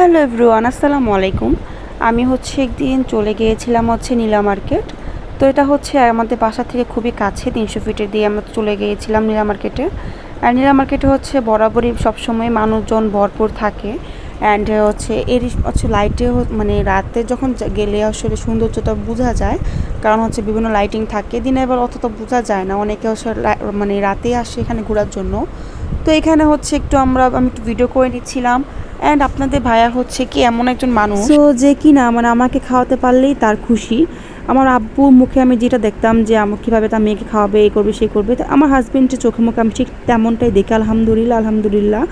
Hello everyone, আসসালামু আলাইকুম। আমি একদিন চলে গিয়েছিলাম নীলা মার্কেট। তো এটা আমাদের বাসা থেকে খুবই কাছে, 300 ফিটের দিয়ে আমরা চলে গিয়েছিলাম নীলা মার্কেটে। আর নীলা মার্কেটে বরাবরই সবসময় মানুষজন ভরপুর থাকে। অ্যান্ড এর লাইটে মানে রাতে যখন গেলে আসলে সৌন্দর্যটা বোঝা যায়, কারণ বিভিন্ন লাইটিং থাকে। দিনে এবার অতটা বোঝা যায় না, অনেকে মানে রাতে আসে এখানে ঘোরার জন্য। তো এখানে একটু আমি একটু ভিডিও করে নিচ্ছিলাম। অ্যান্ড আপনাদের ভাইয়া কি এমন একজন মানুষ সো যে কি না মানে আমাকে খাওয়াতে পারলেই তার খুশি। আমার আব্বুর মুখে আমি যেটা দেখতাম যে আমার কীভাবে তার মেয়েকে খাওয়াবে, এই করবে সেই করবে, তো আমার হাজব্যান্ডের চোখে মুখে আমি ঠিক তেমনটাই দেখি। আলহামদুলিল্লাহ আলহামদুলিল্লাহ।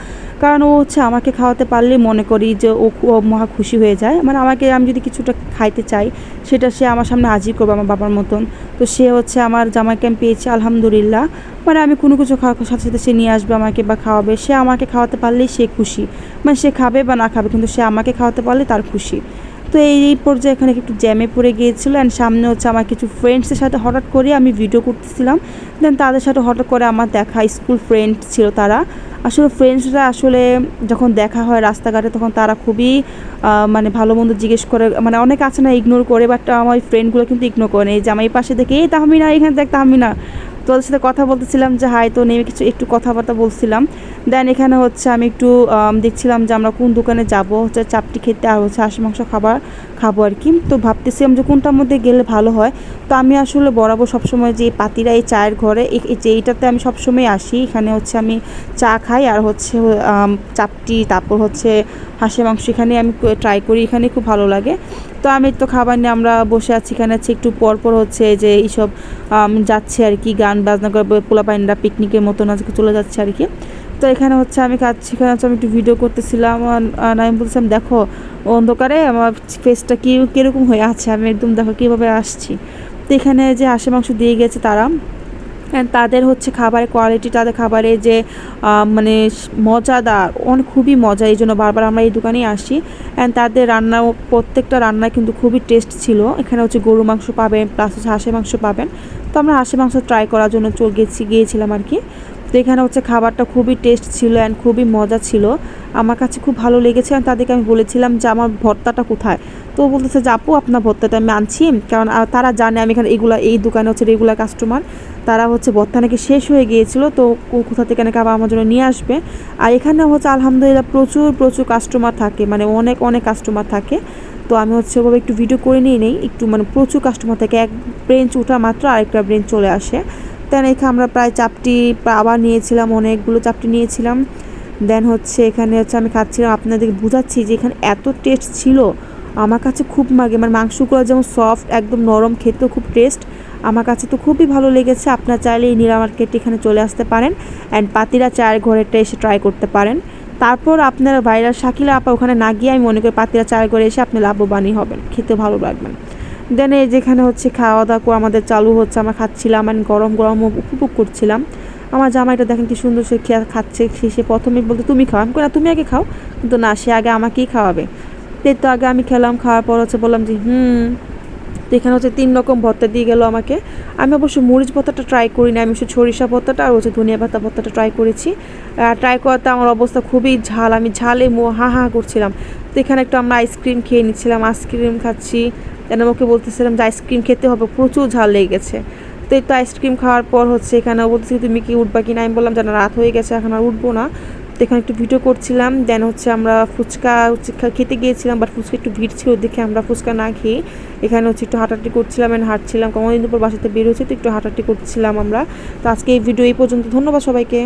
কারণ ও আমাকে খাওয়াতে পারলেই মনে করি যে ও মহা খুশি হয়ে যায়। মানে আমি যদি কিছুটা খাইতে চাই, সেটা সে আমার সামনে হাজির করবে আমার বাবার মতন। তো সে আমার জামাইকে আমি পেয়েছি আলহামদুলিল্লাহ। মানে আমি কোনো কিছু খাওয়ার সাথে সাথে সে নিয়ে আসবে আমাকে বা খাওয়াবে। সে আমাকে খাওয়াতে পারলেই সে খুশি। মানে সে খাবে বা না খাবে, কিন্তু সে আমাকে খাওয়াতে পারলে তার খুশি। তো এই পর্যায়ে এখানে একটু জ্যামে পড়ে গিয়েছিলো। অ্যান্ড সামনে আমার কিছু ফ্রেন্ডসের সাথে হঠাৎ করে আমি ভিডিও করতেছিলাম। দেন তাদের সাথে হঠাৎ করে আমার দেখা, স্কুল ফ্রেন্ড ছিল তারা। আসলে ফ্রেন্ডসরা যখন দেখা হয় রাস্তাঘাটে, তখন তারা খুবই মানে ভালো মন্দ জিজ্ঞেস করে। মানে অনেক আছে না ইগনোর করে, বাট আমার ফ্রেন্ডগুলো কিন্তু ইগনোর করে নেই। যে আমার এই পাশে দেখে এই তাহমিনা, এখানে দেখ তাহমিনা। তো ওদের সাথে কথা বলতেছিলাম যে হাই, তো নেমে একটু কথাবার্তা বলছিলাম। দেন এখানে আমি একটু দেখছিলাম যে আমরা কোন দোকানে যাব, চাপটি খেতে আর হাঁস মাংস খাবো আর কি। তো ভাবতেছিলাম যে কোনটার মধ্যে গেলে ভালো হয়। তো আমি আসলে বরাবর সবসময় যে পাতিরা এই চায়ের ঘরে যে এইটাতে আমি সবসময় আসি। এখানে আমি চা খাই আর চাপটি, তারপর হাঁসের মাংস এখানে আমি ট্রাই করি, এখানে খুব ভালো লাগে। তো আমি তো খাবার নিয়ে আমরা বসে আছি এখানে। একটু পরপর যে এইসব যাচ্ছে আর কি, গান বাজনা করে পোলাপাইনরা পিকনিকের মতন আজকে চলে যাচ্ছে আর কি। তো এখানে আমি খাচ্ছি, এখানে আমি একটু ভিডিও করতেছিলাম। আর আমি বলছিলাম দেখো অন্ধকারে আমার ফেসটা কীরকম হয়ে আছে, আমি একদম দেখো কীভাবে আসছি। তো এখানে যে হাঁসের মাংস দিয়ে গেছে তারা, তাদের খাবারের কোয়ালিটি, তাদের খাবারের যে মানে মজাদার, খুবই মজা। এই জন্য বারবার আমরা এই দোকানেই আসি। অ্যান্ড তাদের প্রত্যেকটা রান্নায় কিন্তু খুবই টেস্ট ছিল। এখানে গরু মাংস পাবেন, প্লাস হাঁসের মাংস পাবেন। তো আমরা হাঁসের মাংস ট্রাই করার জন্য গিয়েছিলাম আর কি। তো এখানে খাবারটা খুবই টেস্ট ছিল অ্যান্ড খুবই মজা ছিল। আমার কাছে খুব ভালো লেগেছে। আর তাদেরকে আমি বলেছিলাম যে আমার ভর্তাটা কোথায়। তো বলতেছে যে আপু আপনার ভর্তাটা আমি আনছি, কারণ তারা জানে আমি এখানে এই দোকানে রেগুলার কাস্টমার। তারা ভর্তা নাকি শেষ হয়ে গিয়েছিল, তো কোথা থেকে নাকি আবার আমার জন্য নিয়ে আসবে। আর এখানে আলহামদুলিল্লাহ প্রচুর কাস্টমার থাকে, মানে অনেক কাস্টমার থাকে। তো আমি ওভাবে একটু ভিডিও করে নেই একটু, মানে প্রচুর কাস্টমার থাকে। এক ব্রেঞ্চ ওঠা মাত্র আরেকটা ব্রেঞ্চ চলে আসে। দেন এখানে আমরা প্রায় চাপটি আবার নিয়েছিলাম, অনেকগুলো চাপটি নিয়েছিলাম। দেন এখানে আমি খাচ্ছিলাম, আপনাদেরকে বুঝাচ্ছি যে এখানে এত টেস্ট ছিল। আমার কাছে খুব মানে মাংসগুলো যেমন সফট, একদম নরম, খেতেও খুব টেস্ট। আমার কাছে তো খুবই ভালো লেগেছে। আপনার চাইলে এই নীলা মার্কেট এখানে চলে আসতে পারেন অ্যান্ড পাতিরা চায়ের ঘরেটা এসে ট্রাই করতে পারেন। তারপর আপনারা ভাইরাল শাকিলা আপা ওখানে না গিয়ে আমি মনে করি পাতিরা চায়ের ঘরে এসে আপনি লাভবানই হবেন, খেতে ভালো লাগবেন। দেন এই যেখানে খাওয়া দাওয়া করে আমাদের চালু হচ্ছে, আমরা খাচ্ছিলাম আর গরম উপভোগ করছিলাম। আমার জামাইটা দেখেন কি সুন্দর সে খাচ্ছে। সে প্রথমে বলতে তুমি খাও, আমি না তুমি আগে খাও, কিন্তু না, সে আগে আমাকেই খাওয়াবে। তো আগে আমি খেলাম, খাওয়ার পর বললাম যে তো এখানে 3 রকম ভর্তা দিয়ে গেল আমাকে। আমি অবশ্য মরিচ ভর্তাটা ট্রাই করি না, আমি সরিষা ভর্তাটা আর ধনিয়া পাতা ভর্তাটা ট্রাই করেছি। ট্রাই করাতে আমার অবস্থা খুবই ঝাল, আমি ঝালে হা করছিলাম। তো এখানে একটু আমরা আইসক্রিম খেয়ে নিচ্ছিলাম, আইসক্রিম খাচ্ছি। যেন আমাকে বলতেছিলাম যে আইসক্রিম খেতে হবে, প্রচুর ঝাল লেগে গেছে। তো এই তো আইসক্রিম খাওয়ার পর এখানে বলতেছি তুমি কি উঠবা কি না, আমি বললাম যেন রাত হয়ে গেছে এখন আর উঠবো না। তো এখানে একটু ভিডিও করছিলাম। দেন আমরা ফুচকা খেতে গিয়েছিলাম, বাট ফুচকা একটু ভিড় ছিল দেখে আমরা ফুচকা না খেয়ে এখানে একটু হাঁটাহাঁটি করছিলাম অ্যান্ড হাঁটছিলাম। কমদিন পর বাসাতে বের হয়েছে, তো একটু হাঁটাহাঁটি করছিলাম আমরা। তো আজকে এই ভিডিও এই পর্যন্ত, ধন্যবাদ সবাইকে।